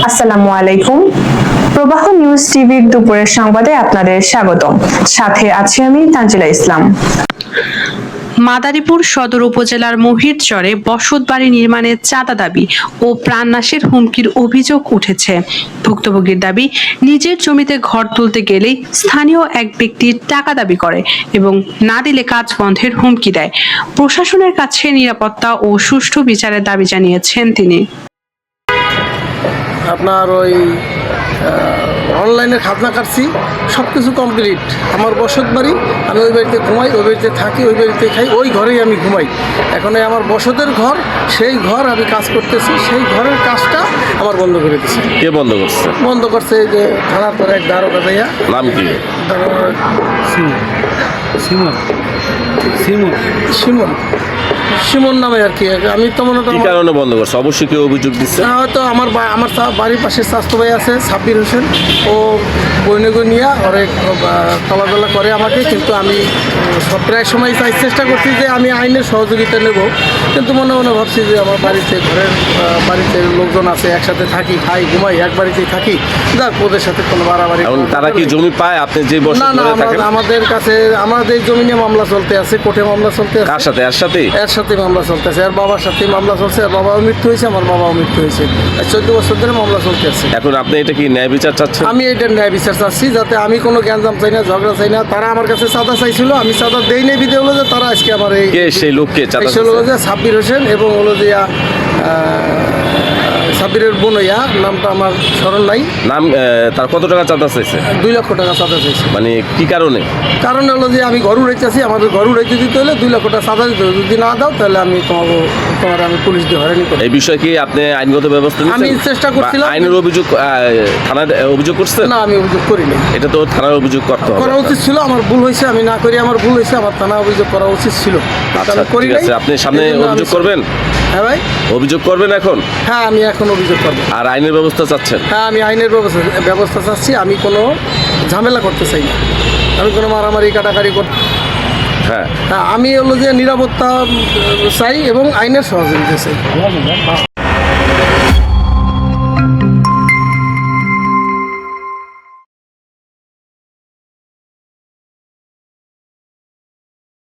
আসসালামু আলাইকুম। প্রবাহ নিউজ টিভির দুপুরের সংবাদে আপনাদের স্বাগতম। সাথে আছি আমি তানজিলা ইসলাম। মাদারীপুর সদর উপজেলার মহিরচরে বসতবাড়ি নির্মাণের চাঁদা দাবি ও প্রাণনাশের হুমকির অভিযোগ উঠেছে। ভুক্তভোগীর দাবি, নিজের জমিতে ঘর তুলতে গেলেই স্থানীয় এক ব্যক্তি টাকা দাবি করে এবং না দিলে কাজ বন্ধের হুমকি দেয়। প্রশাসনের কাছে নিরাপত্তা ও সুষ্ঠু বিচারের দাবি জানিয়েছেন তিনি। আপনার ওই অনলাইনে খাজনা কাটছি, সব কিছু কমপ্লিট। আমার বসত বাড়ি, আমি ওই বাড়িতে ঘুমাই, ওই বাড়িতে থাকি, ওই বাড়িতে খাই, ওই ঘরেই আমি ঘুমাই। এখন এই আমার বসতের ঘর, সেই ঘর আমি কাজ করতেছি, সেই ঘরের কাজটা আমার বন্ধ করে দিচ্ছে। কে বন্ধ করছে? বন্ধ করছে এই যে থানার পরে এক দারোগা ভাইয়া। নাম কি? সিমন নামে আর কি। আমি তো মনে কি কারণে বন্ধ করছে? অবশ্যই কেউ অভিযোগ দিচ্ছে। হয়তো আমার বাড়ির পাশে স্বাস্থ্য ভাই আছে সাব্বির হোসেন, ও বইনগর নিয়ে অনেক তলাতলা করে আমাকে, কিন্তু আমি প্রায় সময় চেষ্টা করছি যে আমি আইনের সহযোগিতা নেব, কিন্তু মনে মনে ভাবছি যে আমার বাড়িতে বাড়িতে লোকজন আছে, একসাথে থাকি, খাই, ঘুমাই, এক বাড়িতেই থাকি, যাক ওদের সাথে কোনো বাড়াবাড়ি। তারা কি জমি পায়? আপনি যে না না, আমাদের কাছে আমাদের জমি নিয়ে মামলা চলতে আছে, কোর্টে মামলা চলতে আছে। কার সাথে? এর সাথে মামলা চলতেছে। আর বাবার সাথে মামলা চলছে, আর বাবাও মৃত্যু হয়েছে, আমার বাবাও মৃত্যু হয়েছে। 14 বছর ধরে মামলা চলতে আছে। এখন আপনি এটা কি ন্যায় বিচার চাচ্ছেন? আমি এটা ন্যায় বিচার চাচ্ছি, যাতে আমি কোনো গ্যাঞ্জাম চাই না, ঝগড়া চাই না। তারা আমার কাছে চাঁদা চাইছিল, আমি চাঁদা দেই নাই বিদে, হলো যে তারা আজকে আমার এই সেই লোককে চাঁদা হলো যে সাব্বির হোসেন এবং হলো যে সাব্বিরের বোনইয়া, নামটা আমার স্মরণ নাই। নাম তার কত টাকা চাঁদা চাইছে? 2 লক্ষ টাকা চাঁদা চাইছে। মানে কি কারণে? কারণ হলো যে আমি ঘর উড়াইতেছি, আমাদের ঘর উড়াইতে দিতে হলে 2 লক্ষ টাকা চাঁদা দিতে হবে। যদি না দাও তাহলে আমি তোমার আমি পুলিশ দিয়ে হয়রানি করি। এই বিষয়ে কি আপনি আইনগত ব্যবস্থা নিচ্ছেন? আমি চেষ্টা করছিলাম। আইনের অভিযোগ থানায় অভিযোগ করছেন? না, আমি অভিযোগ করিনি। এটা তো থানার অভিযোগ করতে হবে। করা উচিত ছিল, আমার ভুল হয়েছে, আমি না করি আমার ভুল হয়েছে, আমার থানা অভিযোগ করা উচিত ছিল। ঠিক আছে, আপনি সামনে অভিযোগ করবেন? হ্যাঁ ভাই, অভিযোগ করবেন এখন? হ্যাঁ আমি এখন অভিযোগ করবো। আর আইনের ব্যবস্থা চাচ্ছেন? হ্যাঁ আমি আইনের ব্যবস্থা চাচ্ছি। আমি কোনো ঝামেলা করতে চাই না, আমি কোনো মারামারি কাটাকাটি করতে। হ্যাঁ, আমি হলো যে নিরাপত্তা চাই এবং আইনের সহযোগিতা চাই।